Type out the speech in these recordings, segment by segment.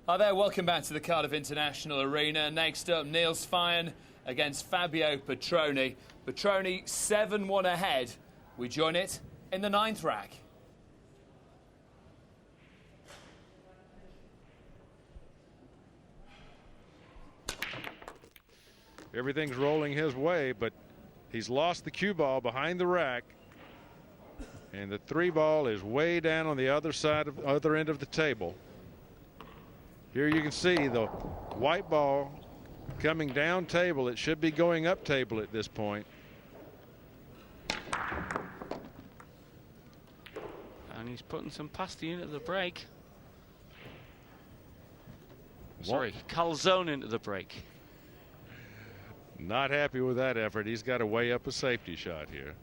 Hi there, welcome back to the Cardiff International Arena. Next up, Niels Feijen against Fabio Petroni. Petroni 7-1 ahead. We join it in the 9th rack. Everything's rolling his way, but he's lost the cue ball behind the rack. And the 3 ball is way down on the other end of the table. Here you can see the white ball coming down table. It should be going up table at this point. And he's putting some pasty into the break. Sorry, calzone into the break. Not happy with that effort. He's got to weigh up a safety shot here.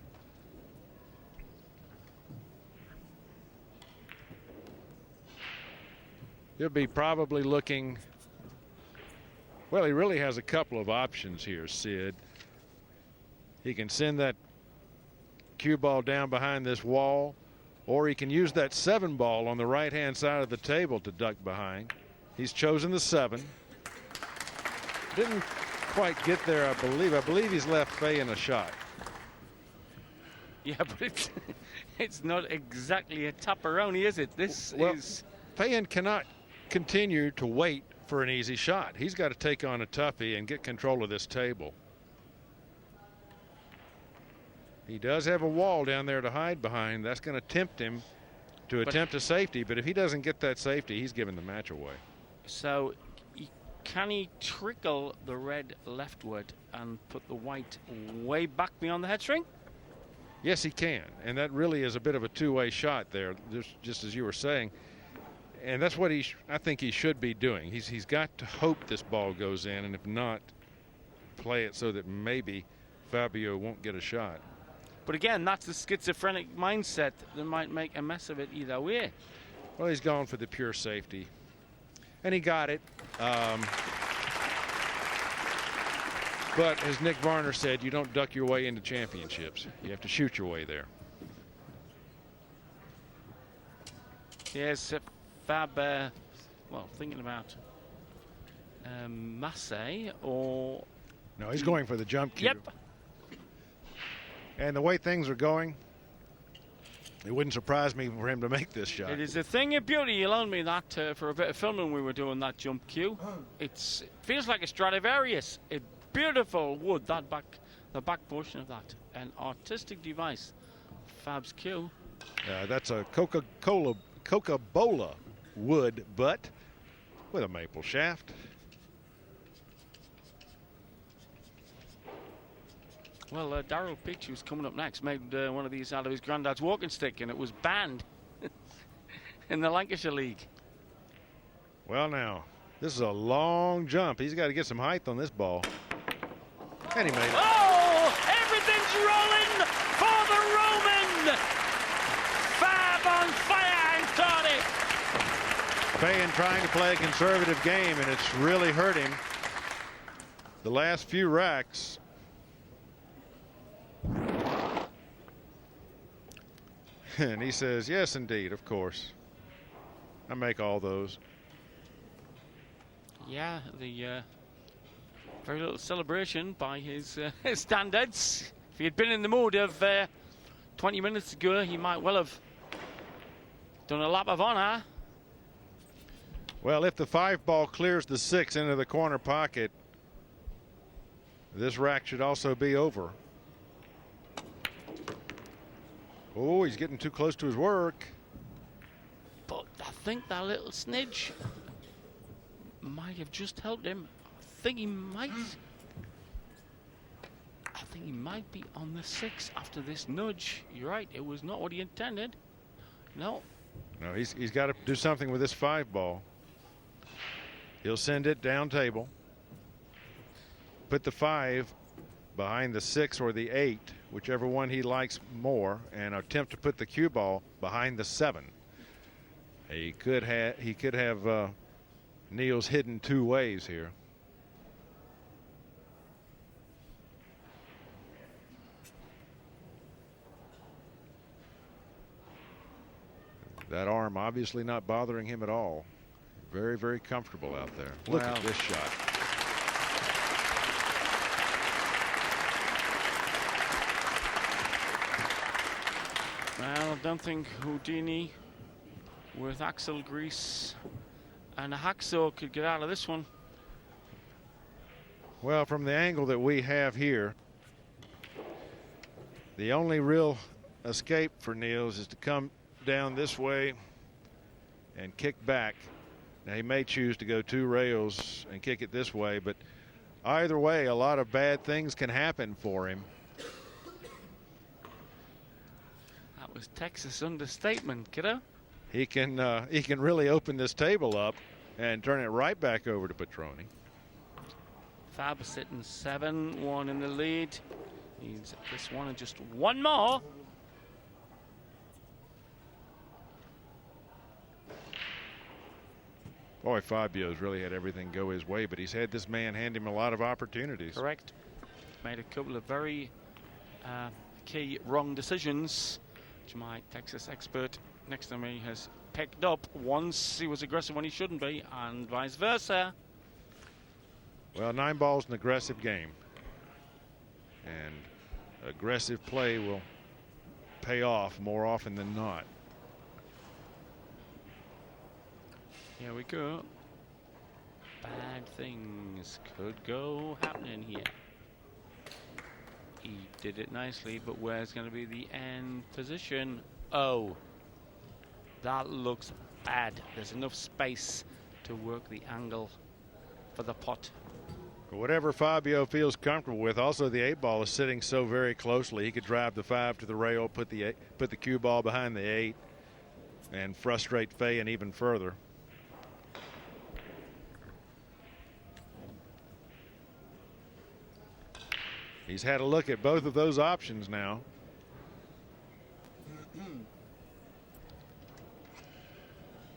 He'll be probably looking. Well, he really has a couple of options here, Sid. He can send that cue ball down behind this wall, or he can use that 7 ball on the right-hand side of the table to duck behind. He's chosen the 7. Didn't quite get there, I believe. I believe he's left Feijen a shot. Yeah, but it's not exactly a tapperoni, is it? This is. Feijen cannot continue to wait for an easy shot. He's got to take on a toughie and get control of this table. He does have a wall down there to hide behind. That's going to tempt him to attempt a safety, but if he doesn't get that safety, he's giving the match away. So can he trickle the red leftward and put the white way back beyond the head string? Yes, he can, and that really is a bit of a two-way shot there, just as you were saying. And that's what I think he should be doing. He's got to hope this ball goes in, and if not, play it so that maybe Fabio won't get a shot. But again, that's the schizophrenic mindset that might make a mess of it either way. Well, he's gone for the pure safety, and he got it. But as Nick Varner said, you don't duck your way into championships. You have to shoot your way there. Yes, Fab, well, thinking about Massey or... No, he's going for the jump cue. Yep. And the way things are going, it wouldn't surprise me for him to make this shot. It is a thing of beauty. You loaned me that for a bit of filming we were doing that jump cue. It feels like a Stradivarius. A beautiful wood, the back portion of that. An artistic device. Fab's cue. That's a Coca-Cola wood butt with a maple shaft. Well, Daryl Peach, who's coming up next, made one of these out of his granddad's walking stick, and it was banned in the Lancashire League. Well, now, this is a long jump. He's got to get some height on this ball. And he made it. Oh, everything's rolling for the Roman. Fab on fire in Cardiff. Feijen trying to play a conservative game, and it's really hurt him. The last few racks. And he says, yes, indeed, of course. I make all those. Yeah, the very little celebration by his standards. If he had been in the mood of 20 minutes ago, he might well have done a lap of honor. Well, if the 5 ball clears the 6 into the corner pocket, this rack should also be over. Oh, he's getting too close to his work. But I think that little snidge might have just helped him. I think he might be on the 6 after this nudge. You're right, it was not what he intended. No. No, he's got to do something with this 5 ball. He'll send it down table. Put the 5 behind the 6 or the 8, whichever one he likes more, and attempt to put the cue ball behind the 7. He could have Niels hidden 2 ways here. That arm obviously not bothering him at all. Very, very comfortable out there. Look at this shot. Well, I don't think Houdini with axle grease and a hacksaw could get out of this one. Well, from the angle that we have here, the only real escape for Niels is to come down this way and kick back. Now, he may choose to go 2 rails and kick it this way, but either way, a lot of bad things can happen for him. That was Texas understatement, kiddo. He can really open this table up and turn it right back over to Petroni. Fab sitting 7-1 in the lead. Needs this one and just one more. Boy, Fabio's really had everything go his way, but he's had this man hand him a lot of opportunities. Correct. Made a couple of very key wrong decisions, which my Texas expert next to me has picked up. Once he was aggressive when he shouldn't be, and vice versa. Well, 9 ball's an aggressive game, and aggressive play will pay off more often than not. Here we go. Bad things could go happening here. He did it nicely, but where's going to be the end position? Oh, that looks bad. There's enough space to work the angle for the pot. Whatever Fabio feels comfortable with. Also, the 8 ball is sitting so very closely. He could drive the 5 to the rail, put the cue ball behind the 8, and frustrate Feijen even further. He's had a look at both of those options now.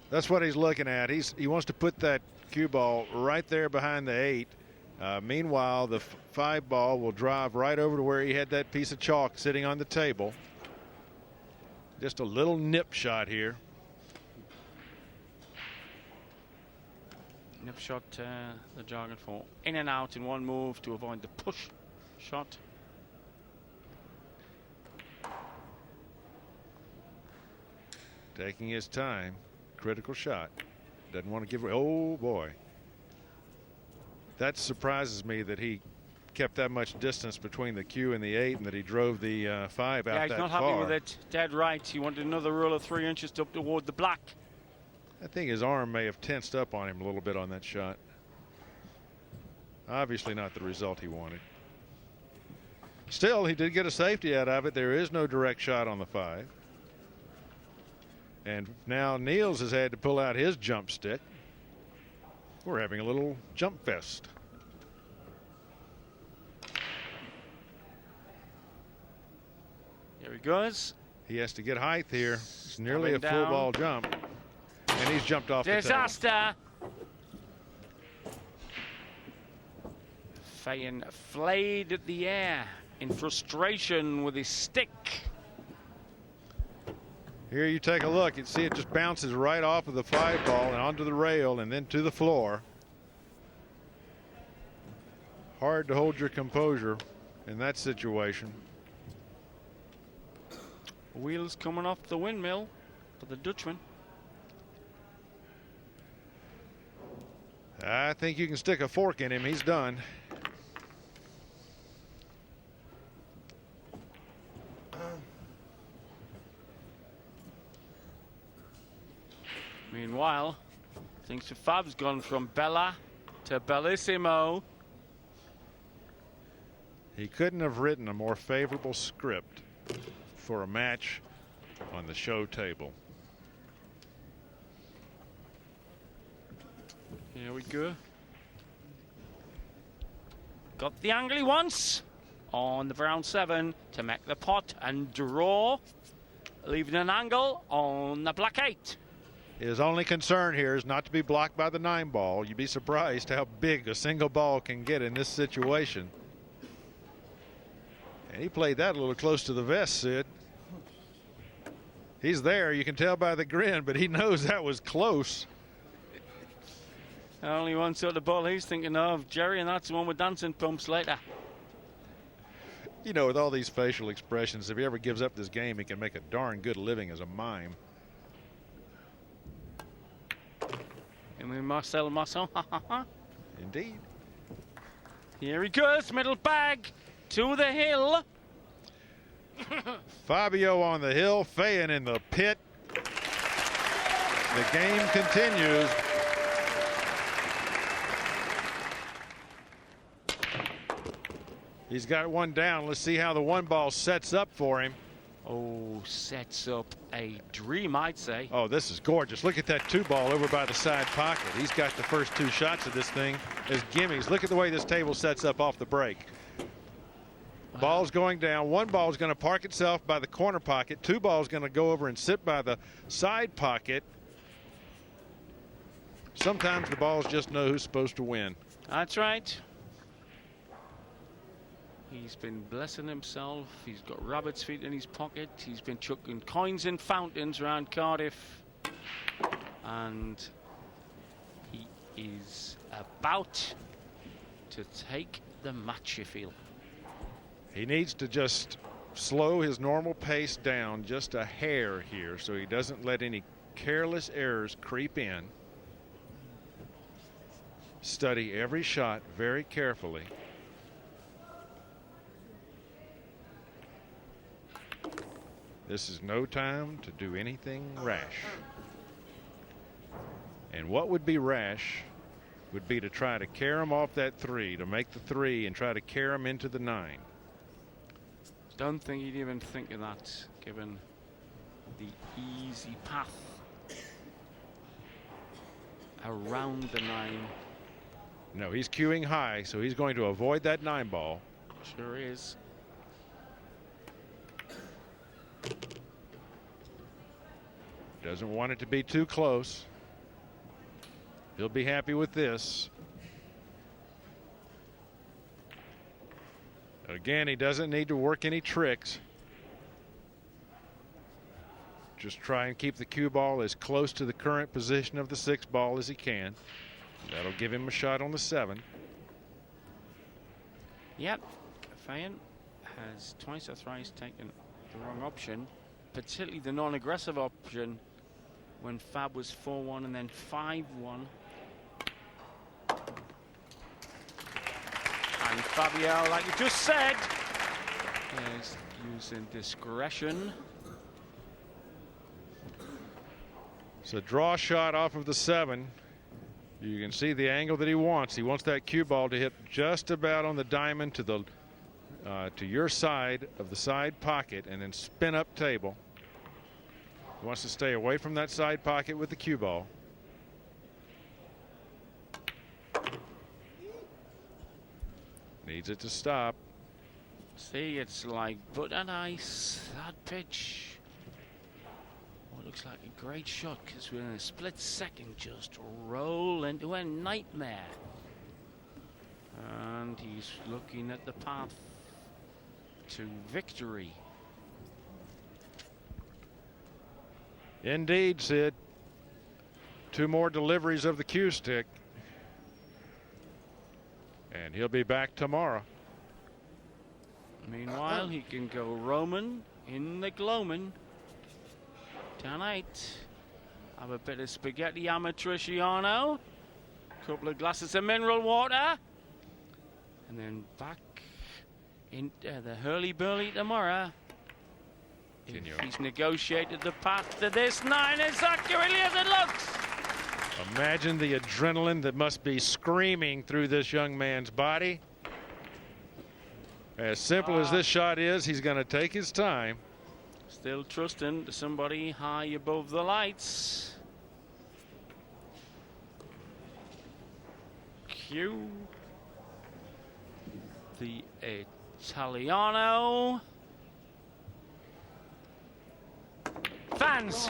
That's what he's looking at. He wants to put that cue ball right there behind the 8. Meanwhile, the 5 ball will drive right over to where he had that piece of chalk sitting on the table. Just a little nip shot here. Nip shot, the jargon for in and out in one move to avoid the push shot. Taking his time. Critical shot. Doesn't want to give away. Oh, boy. That surprises me that he kept that much distance between the cue and the 8 and that he drove the 5 out that far. Yeah, he's not happy with it. Dead right. He wanted another roll of 3 inches up toward the black. I think his arm may have tensed up on him a little bit on that shot. Obviously not the result he wanted. Still, he did get a safety out of it. There is no direct shot on the 5. And now Niels has had to pull out his jump stick. We're having a little jump fest. Here he goes. He has to get height here. It's nearly a full ball jump. And he's jumped off the table. Disaster. Feijen flayed at the air in frustration with his stick. Here you take a look and see it just bounces right off of the 5 ball and onto the rail and then to the floor. Hard to hold your composure in that situation. Wheels coming off the windmill for the Dutchman. I think you can stick a fork in him. He's done. Meanwhile, things for Fab's gone from Bella to Bellissimo. He couldn't have written a more favorable script for a match on the show table. Here we go. Got the angle he wants on the brown 7 to make the pot and draw, leaving an angle on the black 8. His only concern here is not to be blocked by the 9 ball. You'd be surprised how big a single ball can get in this situation. And he played that a little close to the vest, Sid. He's there, you can tell by the grin, but he knows that was close. Only one sort of ball he's thinking of, Jerry, and that's the one with dancing pumps later. You know, with all these facial expressions, if he ever gives up this game, he can make a darn good living as a mime. And with Marcel Masson. Indeed. Here he goes, middle bag to the hill. Fabio on the hill, Feijen in the pit. The game continues. He's got one down. Let's see how the one ball sets up for him. Oh, sets up a dream, I'd say. Oh, this is gorgeous. Look at that two ball over by the side pocket. He's got the first two shots of this thing as gimmies. Look at the way this table sets up off the break. Wow. Ball's going down. One ball is going to park itself by the corner pocket. Two balls going to go over and sit by the side pocket. Sometimes the balls just know who's supposed to win. That's right. He's been blessing himself. He's got rabbit's feet in his pocket. He's been chucking coins in fountains around Cardiff. And he is about to take the match, you feel. He needs to just slow his normal pace down just a hair here so he doesn't let any careless errors creep in. Study every shot very carefully. This is no time to do anything rash. And what would be rash would be to try to carry him off that three, to make the three and try to carry him into the 9. Don't think he'd even think of that, given the easy path around the 9. No, he's queuing high, so he's going to avoid that 9 ball. Sure is. Doesn't want it to be too close. He'll be happy with this. Again, he doesn't need to work any tricks. Just try and keep the cue ball as close to the current position of the 6 ball as he can. That'll give him a shot on the 7. Yep, Feijen has twice or thrice taken the wrong option, particularly the non-aggressive option when Fab was 4-1 and then 5-1. And Fabio, like you just said, is using discretion. It's a draw shot off of the 7. You can see the angle that he wants. He wants that cue ball to hit just about on the diamond to the to your side of the side pocket and then spin up table. He wants to stay away from that side pocket with the cue ball. Needs it to stop. See, it's like butter and ice, that pitch. What looks like a great shot, because we're in a split second just roll into a nightmare. And he's looking at the path to victory. Indeed, Sid. 2 more deliveries of the cue stick. And he'll be back tomorrow. Meanwhile, he can go Roman in the gloaming tonight. Have a bit of spaghetti amatriciano, a couple of glasses of mineral water, and then back into the hurly-burly tomorrow. If he's negotiated the path to this 9 as accurately as it looks. Imagine the adrenaline that must be screaming through this young man's body. As simple as this shot is, he's going to take his time. Still trusting to somebody high above the lights. Cue the Italiano. Fans.